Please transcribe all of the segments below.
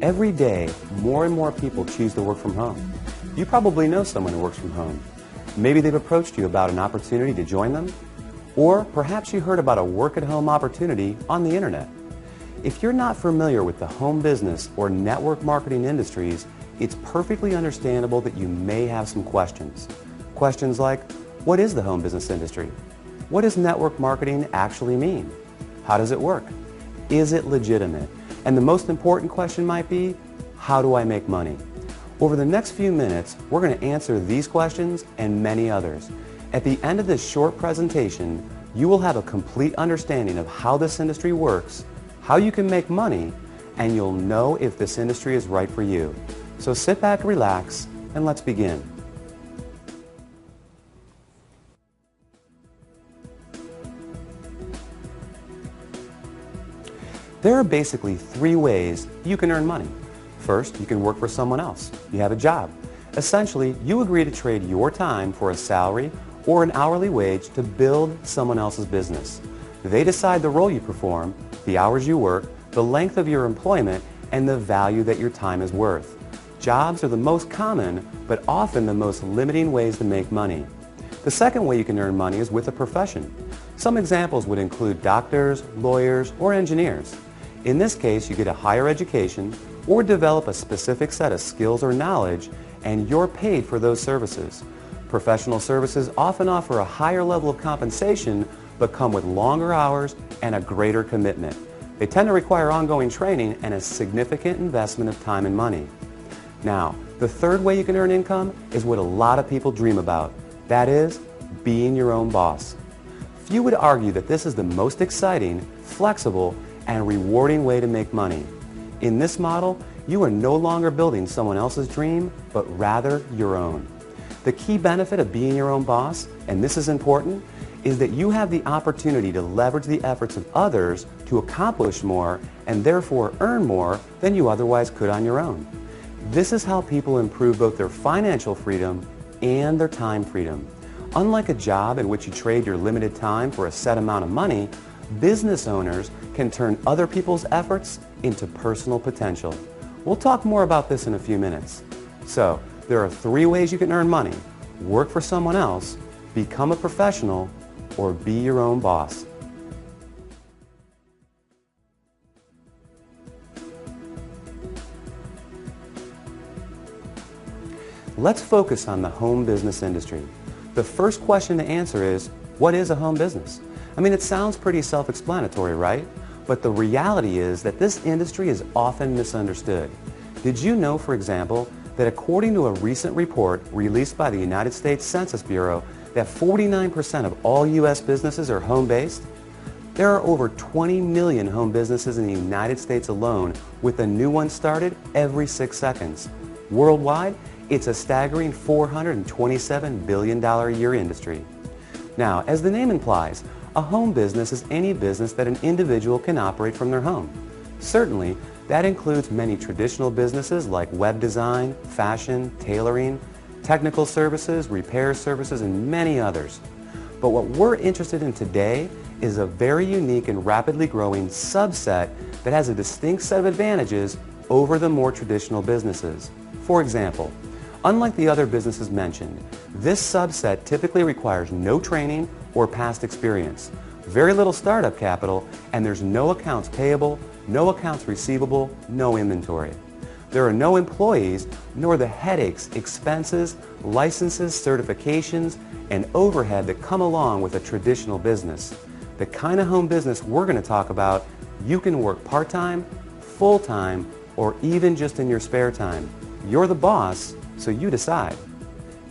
Every day, more and more people choose to work from home. You probably know someone who works from home. Maybe they've approached you about an opportunity to join them, or perhaps you heard about a work-at-home opportunity on the internet. If you're not familiar with the home business or network marketing industries, it's perfectly understandable that you may have some questions. Questions like, what is the home business industry? What does network marketing actually mean? How does it work? Is it legitimate? And the most important question might be, how do I make money? Over the next few minutes, we're going to answer these questions and many others. At the end of this short presentation, you will have a complete understanding of how this industry works, how you can make money, and you'll know if this industry is right for you. So sit back, relax, and let's begin. There are basically three ways you can earn money. First, you can work for someone else. You have a job. Essentially, you agree to trade your time for a salary or an hourly wage to build someone else's business. They decide the role you perform, the hours you work, the length of your employment, and the value that your time is worth. Jobs are the most common, but often the most limiting ways to make money. The second way you can earn money is with a profession. Some examples would include doctors, lawyers, or engineers. In this case, you get a higher education or develop a specific set of skills or knowledge, and you're paid for those services. Professional services often offer a higher level of compensation, but come with longer hours and a greater commitment. They tend to require ongoing training and a significant investment of time and money. Now, the third way you can earn income is what a lot of people dream about. That is, being your own boss. Few would argue that this is the most exciting, flexible, and rewarding way to make money. In this model, you are no longer building someone else's dream, but rather your own. The key benefit of being your own boss, and this is important, is that you have the opportunity to leverage the efforts of others to accomplish more and therefore earn more than you otherwise could on your own. This is how people improve both their financial freedom and their time freedom. Unlike a job in which you trade your limited time for a set amount of money, business owners can turn other people's efforts into personal potential. We'll talk more about this in a few minutes. So, there are three ways you can earn money: work for someone else, become a professional, or be your own boss. Let's focus on the home business industry. The first question to answer is, what is a home business? I mean, it sounds pretty self-explanatory, right? But the reality is that this industry is often misunderstood. Did you know, for example, that according to a recent report released by the United States Census Bureau, that 49% of all U.S. businesses are home-based? There are over 20 million home businesses in the United States alone, with a new one started every 6 seconds. Worldwide, it's a staggering $427 billion a year industry. Now, as the name implies, a home business is any business that an individual can operate from their home. Certainly, that includes many traditional businesses like web design, fashion, tailoring, technical services, repair services, and many others. But what we're interested in today is a very unique and rapidly growing subset that has a distinct set of advantages over the more traditional businesses. For example, unlike the other businesses mentioned, this subset typically requires no training or past experience, very little startup capital, and there's no accounts payable, no accounts receivable, no inventory. There are no employees, nor the headaches, expenses, licenses, certifications, and overhead that come along with a traditional business. The kind of home business we're going to talk about, you can work part-time, full-time, or even just in your spare time. You're the boss, so you decide.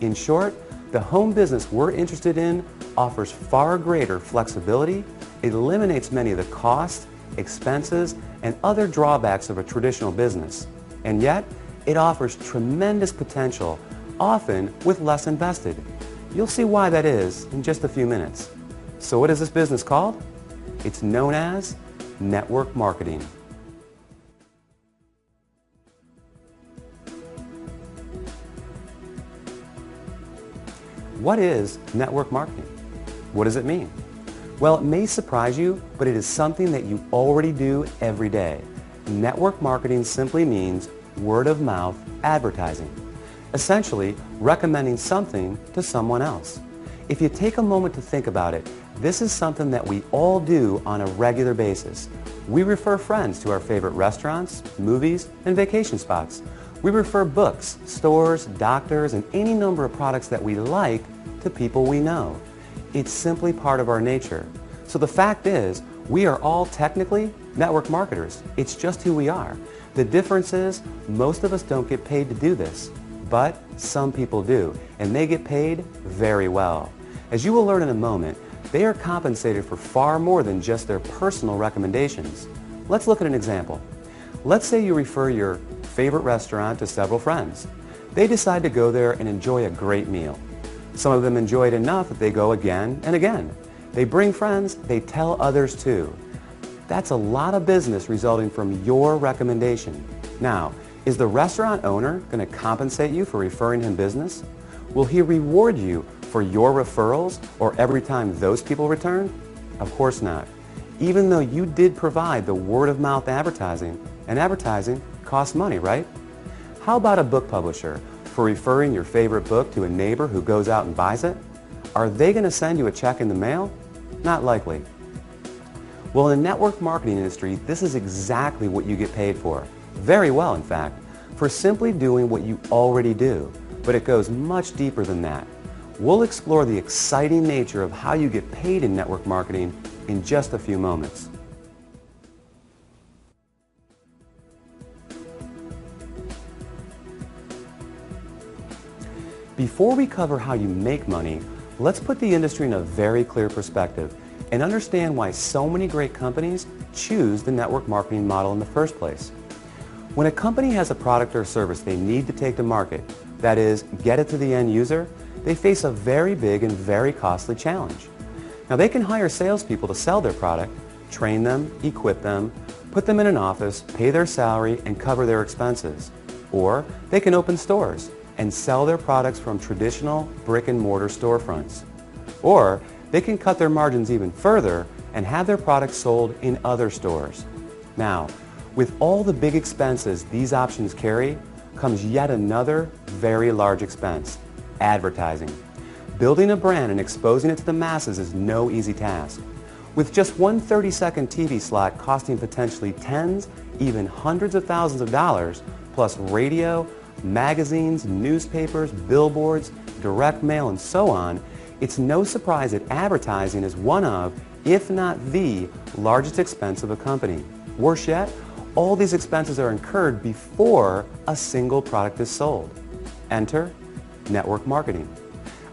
In short, the home business we're interested in offers far greater flexibility, it eliminates many of the costs, expenses, and other drawbacks of a traditional business. And yet, it offers tremendous potential, often with less invested. You'll see why that is in just a few minutes. So what is this business called? It's known as network marketing. What is network marketing? What does it mean? Well, it may surprise you, but it is something that you already do every day. network marketing simply means word-of-mouth advertising, essentially recommending something to someone else. If you take a moment to think about it, this is something that we all do on a regular basis. We refer friends to our favorite restaurants, movies, and vacation spots. We refer books, stores, doctors, and any number of products that we like to people we know. It's simply part of our nature. So the fact is, we are all technically network marketers. It's just who we are. The difference is, most of us don't get paid to do this, but some people do, and they get paid very well. As you will learn in a moment, they are compensated for far more than just their personal recommendations. Let's look at an example. Let's say you refer your favorite restaurant to several friends. They decide to go there and enjoy a great meal. Some of them enjoy it enough that they go again and again. They bring friends, they tell others too. That's a lot of business resulting from your recommendation. Now, is the restaurant owner going to compensate you for referring him business? Will he reward you for your referrals or every time those people return? Of course not. Even though you did provide the word-of-mouth advertising, and advertising costs money, right? How about a book publisher for referring your favorite book to a neighbor who goes out and buys it? Are they going to send you a check in the mail? Not likely. Well, in the network marketing industry, this is exactly what you get paid for. Very well, in fact, for simply doing what you already do. But it goes much deeper than that. We'll explore the exciting nature of how you get paid in network marketing in just a few moments. Before we cover how you make money, let's put the industry in a very clear perspective and understand why so many great companies choose the network marketing model in the first place. When a company has a product or service they need to take to market, that is, get it to the end user, they face a very big and very costly challenge. Now they can hire salespeople to sell their product, train them, equip them, put them in an office, pay their salary, and cover their expenses. Or they can open stores and sell their products from traditional brick and mortar storefronts. Or they can cut their margins even further and have their products sold in other stores. Now, with all the big expenses these options carry, comes yet another very large expense: advertising. Building a brand and exposing it to the masses is no easy task. With just one 30-second TV slot costing potentially tens, even hundreds of thousands of dollars, plus radio, magazines, newspapers, billboards, direct mail, and so on, it's no surprise that advertising is one of, if not the, largest expense of a company. Worse yet, all these expenses are incurred before a single product is sold. Enter network marketing.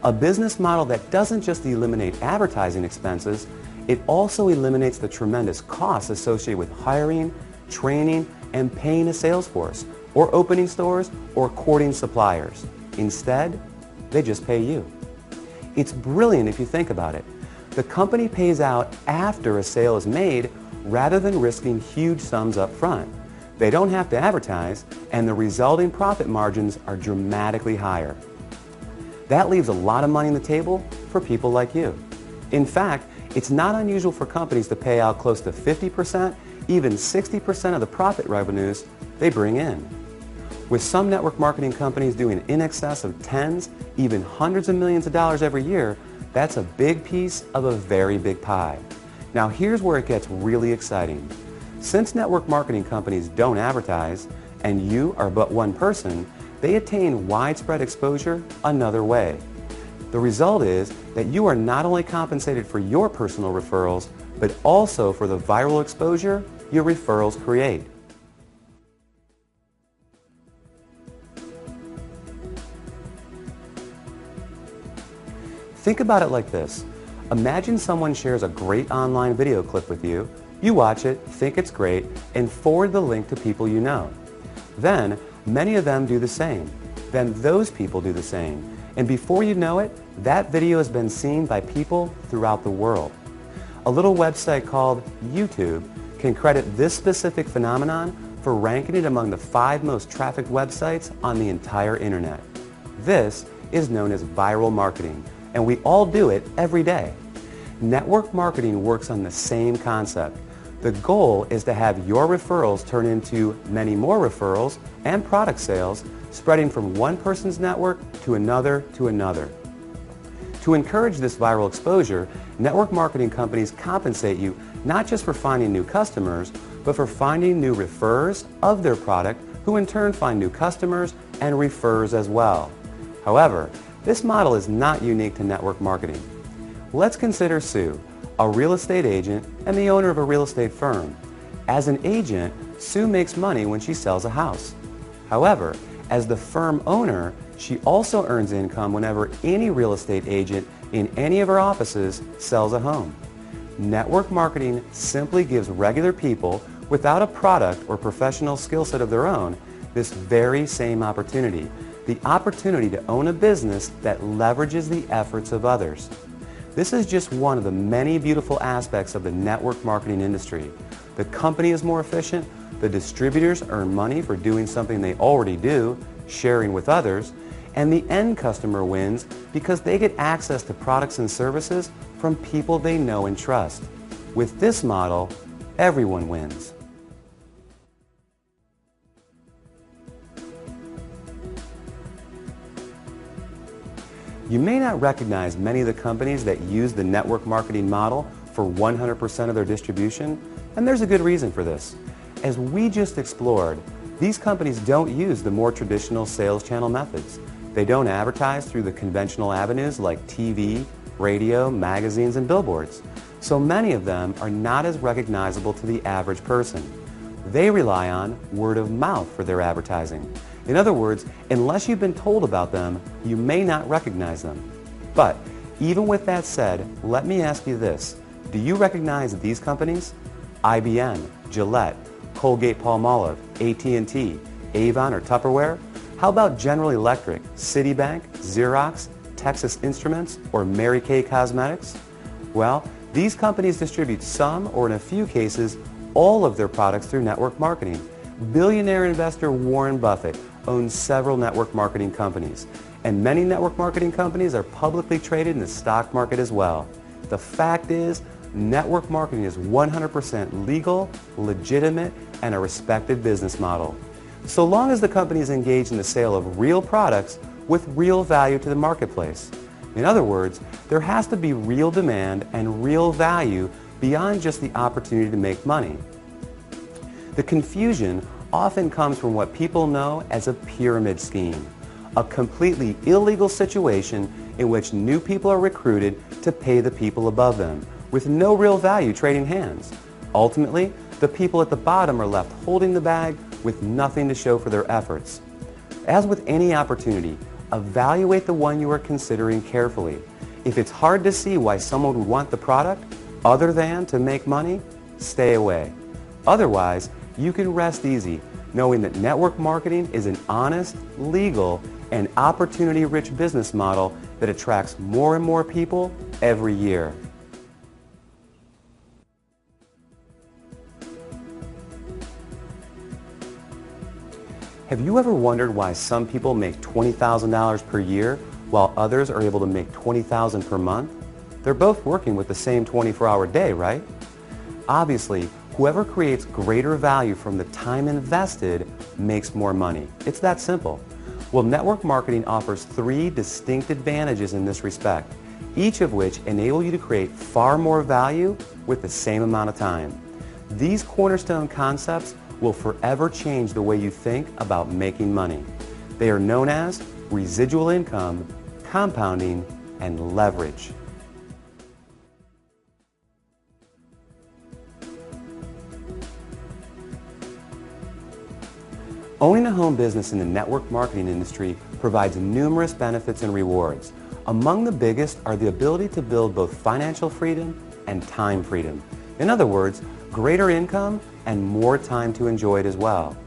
A business model that doesn't just eliminate advertising expenses, it also eliminates the tremendous costs associated with hiring, training, and paying a sales force, or opening stores, or courting suppliers. Instead, they just pay you. It's brilliant if you think about it. The company pays out after a sale is made rather than risking huge sums up front. They don't have to advertise, and the resulting profit margins are dramatically higher. That leaves a lot of money on the table for people like you. In fact, it's not unusual for companies to pay out close to 50%, even 60% of the profit revenues they bring in. With some network marketing companies doing in excess of tens, even hundreds of millions of dollars every year, that's a big piece of a very big pie. Now here's where it gets really exciting. Since network marketing companies don't advertise, and you are but one person, they attain widespread exposure another way. The result is that you are not only compensated for your personal referrals, but also for the viral exposure your referrals create. Think about it like this. Imagine someone shares a great online video clip with you. You watch it, think it's great, and forward the link to people you know. Then, many of them do the same. Then those people do the same. And before you know it, that video has been seen by people throughout the world. A little website called YouTube can credit this specific phenomenon for ranking it among the 5 most trafficked websites on the entire internet. This is known as viral marketing, and we all do it every day. Network marketing works on the same concept. The goal is to have your referrals turn into many more referrals and product sales, spreading from one person's network to another to another. To encourage this viral exposure, network marketing companies compensate you not just for finding new customers, but for finding new referrers of their product, who in turn find new customers and referrers as well. However, this model is not unique to network marketing. Let's consider Sue, a real estate agent and the owner of a real estate firm. As an agent, Sue makes money when she sells a house. However, as the firm owner, she also earns income whenever any real estate agent in any of her offices sells a home. Network marketing simply gives regular people without a product or professional skill set of their own this very same opportunity, the opportunity to own a business that leverages the efforts of others. This is just one of the many beautiful aspects of the network marketing industry. The company is more efficient, the distributors earn money for doing something they already do, sharing with others, and the end customer wins because they get access to products and services from people they know and trust. With this model, everyone wins. You may not recognize many of the companies that use the network marketing model for 100% of their distribution, and there's a good reason for this. As we just explored, these companies don't use the more traditional sales channel methods. They don't advertise through the conventional avenues like TV, radio, magazines, and billboards. So many of them are not as recognizable to the average person. They rely on word of mouth for their advertising. In other words, unless you've been told about them, you may not recognize them. But even with that said, let me ask you this. Do you recognize these companies? IBM, Gillette, Colgate-Palmolive, AT&T, Avon, or Tupperware? How about General Electric, Citibank, Xerox, Texas Instruments, or Mary Kay Cosmetics? Well, these companies distribute some, or in a few cases, all of their products through network marketing. Billionaire investor Warren Buffett owns several network marketing companies, and many network marketing companies are publicly traded in the stock market as well. The fact is, network marketing is 100% legal, legitimate, and a respected business model. So long as the company is engaged in the sale of real products with real value to the marketplace. In other words, there has to be real demand and real value beyond just the opportunity to make money. The confusion often comes from what people know as a pyramid scheme, a completely illegal situation in which new people are recruited to pay the people above them, with no real value trading hands. Ultimately, the people at the bottom are left holding the bag with nothing to show for their efforts. As with any opportunity, evaluate the one you are considering carefully. If it's hard to see why someone would want the product other than to make money, stay away. Otherwise, you can rest easy knowing that network marketing is an honest, legal, and opportunity-rich business model that attracts more and more people every year. Have you ever wondered why some people make $20,000 per year while others are able to make $20,000 per month? They're both working with the same 24-hour day, right? Obviously, whoever creates greater value from the time invested makes more money. It's that simple. Well, network marketing offers 3 distinct advantages in this respect, each of which enable you to create far more value with the same amount of time. These cornerstone concepts will forever change the way you think about making money. They are known as residual income, compounding, and leverage. Owning a home business in the network marketing industry provides numerous benefits and rewards. Among the biggest are the ability to build both financial freedom and time freedom. In other words, greater income and more time to enjoy it as well.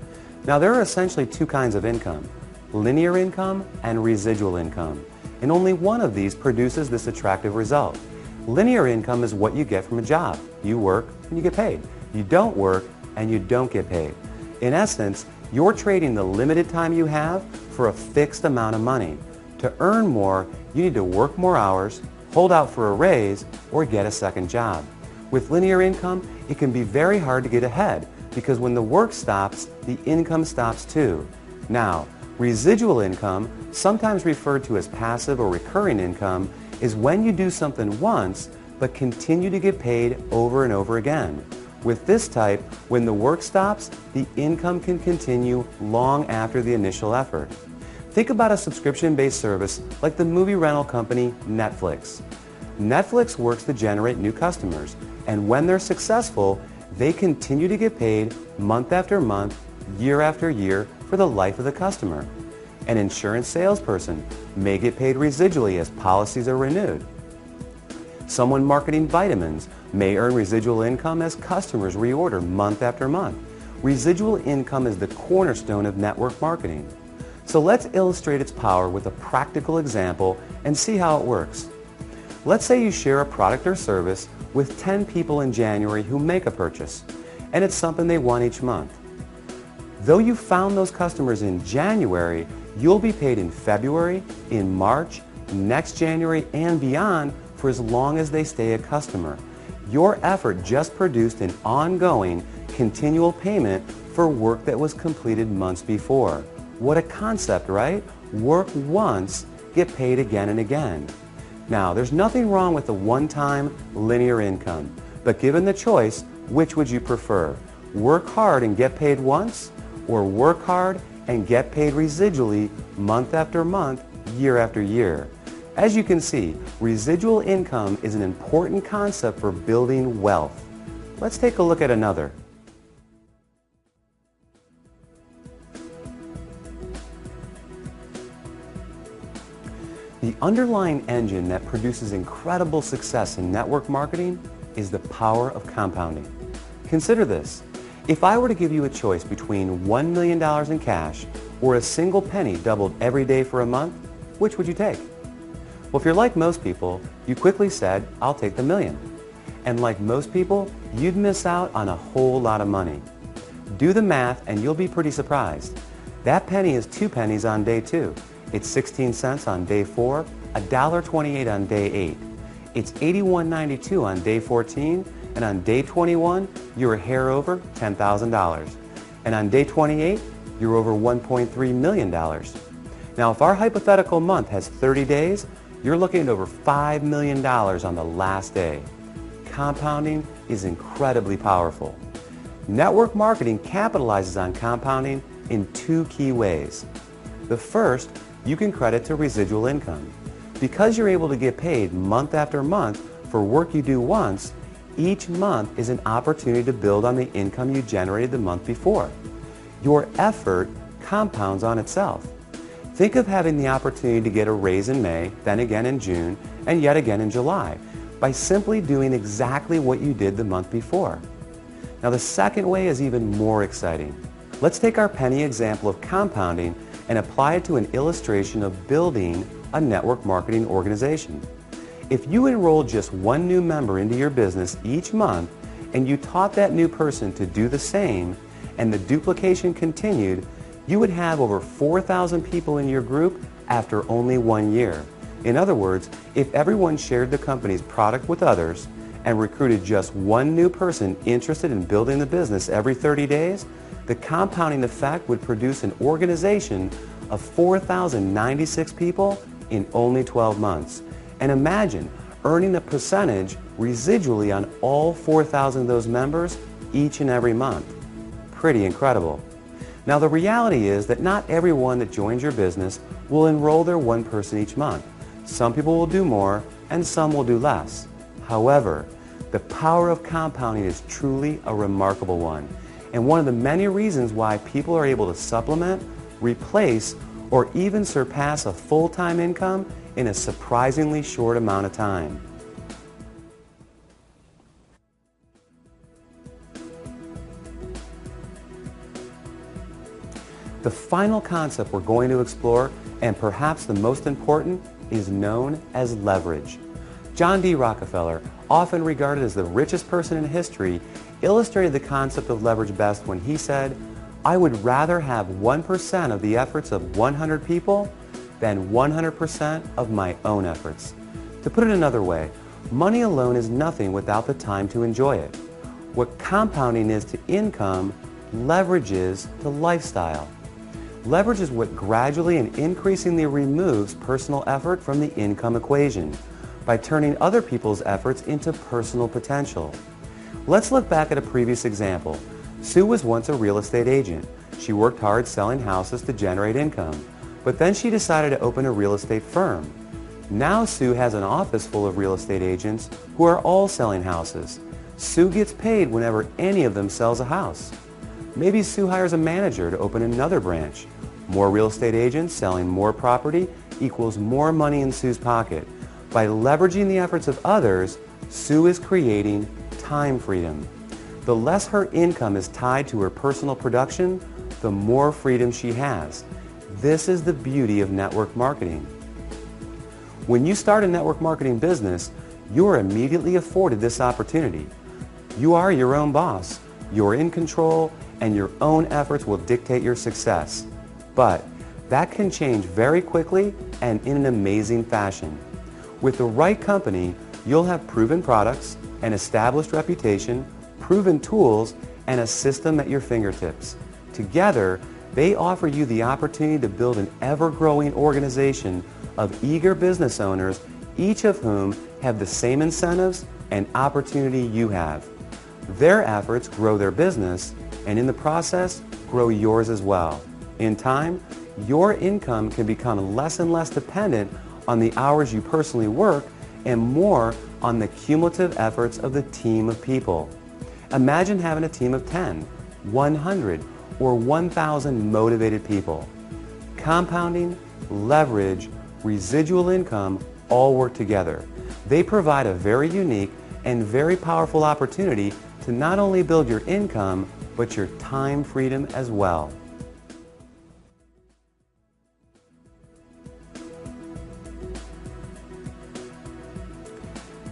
Now, there are essentially 2 kinds of income, linear income and residual income, and only one of these produces this attractive result. Linear income is what you get from a job. You work and you get paid. You don't work and you don't get paid. In essence, you're trading the limited time you have for a fixed amount of money. To earn more, you need to work more hours, hold out for a raise, or get a second job. With linear income, it can be very hard to get ahead because when the work stops, the income stops too. Now, residual income, sometimes referred to as passive or recurring income, is when you do something once but continue to get paid over and over again. With this type, when the work stops, the income can continue long after the initial effort. Think about a subscription-based service like the movie rental company Netflix. Netflix works to generate new customers, and when they're successful, they continue to get paid month after month, year after year for the life of the customer. An insurance salesperson may get paid residually as policies are renewed. Someone marketing vitamins may earn residual income as customers reorder month after month. Residual income is the cornerstone of network marketing. So let's illustrate its power with a practical example and see how it works. Let's say you share a product or service with 10 people in January who make a purchase, and it's something they want each month. Though you found those customers in January, you'll be paid in February, in March, next January, and beyond for as long as they stay a customer. Your effort just produced an ongoing, continual payment for work that was completed months before. What a concept, right? Work once, get paid again and again. Now, there's nothing wrong with the one-time linear income, but given the choice, which would you prefer? Work hard and get paid once, or work hard and get paid residually month after month, year after year? As you can see, residual income is an important concept for building wealth. Let's take a look at another. The underlying engine that produces incredible success in network marketing is the power of compounding. Consider this. If I were to give you a choice between $1 million in cash or a single penny doubled every day for a month, which would you take? Well, if you're like most people, you quickly said, I'll take the million. And like most people, you'd miss out on a whole lot of money. Do the math and you'll be pretty surprised. That penny is 2 pennies on day 2. It's 16 cents on day 4, $1.28 on day 8. It's $81.92 on day 14, and on day 21, you're a hair over $10,000. And on day 28, you're over $1.3 million. Now, if our hypothetical month has 30 days, you're looking at over $5 million on the last day. Compounding is incredibly powerful. Network marketing capitalizes on compounding in 2 key ways. The first, you can credit to residual income. Because you're able to get paid month after month for work you do once, each month is an opportunity to build on the income you generated the month before. Your effort compounds on itself. Think of having the opportunity to get a raise in May, then again in June, and yet again in July, by simply doing exactly what you did the month before. Now, the second way is even more exciting. Let's take our penny example of compounding and apply it to an illustration of building a network marketing organization. If you enrolled just 1 new member into your business each month and you taught that new person to do the same and the duplication continued, you would have over 4,000 people in your group after only 1 year. In other words, if everyone shared the company's product with others and recruited just 1 new person interested in building the business every 30 days, the compounding effect would produce an organization of 4,096 people in only 12 months. And imagine earning a percentage residually on all 4,000 of those members each and every month. Pretty incredible. Now, the reality is that not everyone that joins your business will enroll their 1 person each month. Some people will do more and some will do less. However, the power of compounding is truly a remarkable one, and one of the many reasons why people are able to supplement, replace, or even surpass a full-time income in a surprisingly short amount of time. The final concept we're going to explore, and perhaps the most important, is known as leverage. John D. Rockefeller, often regarded as the richest person in history, illustrated the concept of leverage best when he said, "I would rather have 1% of the efforts of 100 people than 100% of my own efforts." To put it another way, Money alone is nothing without the time to enjoy it. What compounding is to income, leverage is to lifestyle. Leverage is what gradually and increasingly removes personal effort from the income equation by turning other people's efforts into personal potential. Let's look back at a previous example. Sue was once a real estate agent. She worked hard selling houses to generate income, but then she decided to open a real estate firm. Now Sue has an office full of real estate agents who are all selling houses. Sue gets paid whenever any of them sells a house. Maybe Sue hires a manager to open another branch. More real estate agents selling more property equals more money in Sue's pocket. By leveraging the efforts of others, Sue is creating time freedom. The less her income is tied to her personal production, the more freedom she has. This is the beauty of network marketing. When you start a network marketing business, you are immediately afforded this opportunity. You are your own boss. You're in control, and your own efforts will dictate your success. But that can change very quickly and in an amazing fashion. With the right company, you'll have proven products, an established reputation, proven tools, and a system at your fingertips. Together, they offer you the opportunity to build an ever-growing organization of eager business owners, each of whom have the same incentives and opportunity you have. Their efforts grow their business, and in the process, grow yours as well. In time, your income can become less and less dependent on the hours you personally work and more on the cumulative efforts of the team of people. Imagine having a team of 10, 100, or 1,000 motivated people. Compounding, leverage, residual income all work together. They provide a very unique and very powerful opportunity to not only build your income, but your time freedom as well.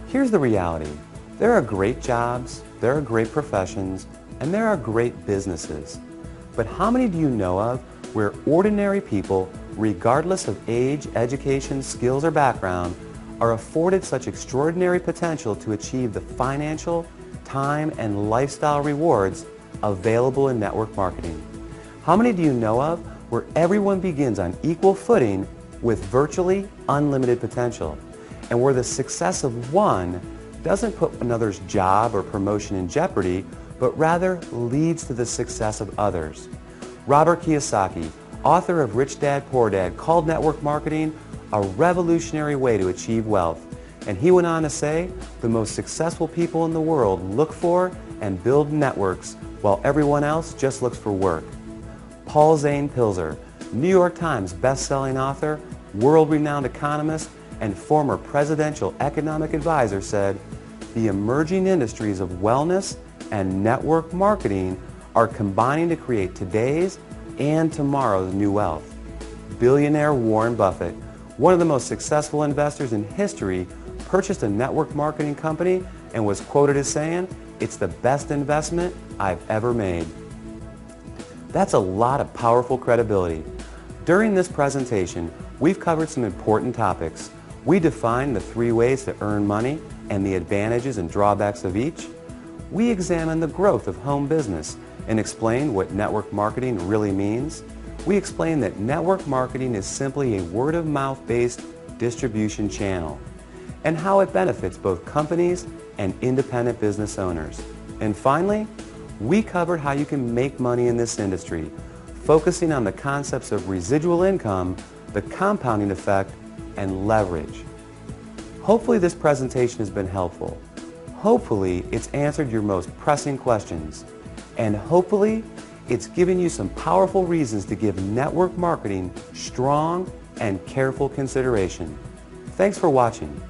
Here's the reality. There are great jobs, there are great professions, and there are great businesses. But how many do you know of where ordinary people, regardless of age, education, skills, or background, are afforded such extraordinary potential to achieve the financial, time, and lifestyle rewards available in network marketing? How many do you know of where everyone begins on equal footing with virtually unlimited potential, and where the success of one doesn't put another's job or promotion in jeopardy, but rather leads to the success of others? Robert Kiyosaki, author of Rich Dad, Poor Dad, called network marketing a revolutionary way to achieve wealth. And he went on to say, the most successful people in the world look for and build networks while everyone else just looks for work. Paul Zane Pilzer, New York Times best-selling author, world-renowned economist, and former presidential economic advisor, said, the emerging industries of wellness and network marketing are combining to create today's and tomorrow's new wealth. Billionaire Warren Buffett, one of the most successful investors in history, purchased a network marketing company and was quoted as saying, "It's the best investment I've ever made." That's a lot of powerful credibility. During this presentation, we've covered some important topics. We defined the 3 ways to earn money and the advantages and drawbacks of each. We examined the growth of home business and explained what network marketing really means. We explained that network marketing is simply a word-of-mouth based distribution channel and how it benefits both companies and independent business owners. And finally, we covered how you can make money in this industry, focusing on the concepts of residual income, the compounding effect, and leverage. Hopefully this presentation has been helpful. Hopefully it's answered your most pressing questions. And hopefully it's given you some powerful reasons to give network marketing strong and careful consideration. Thanks for watching.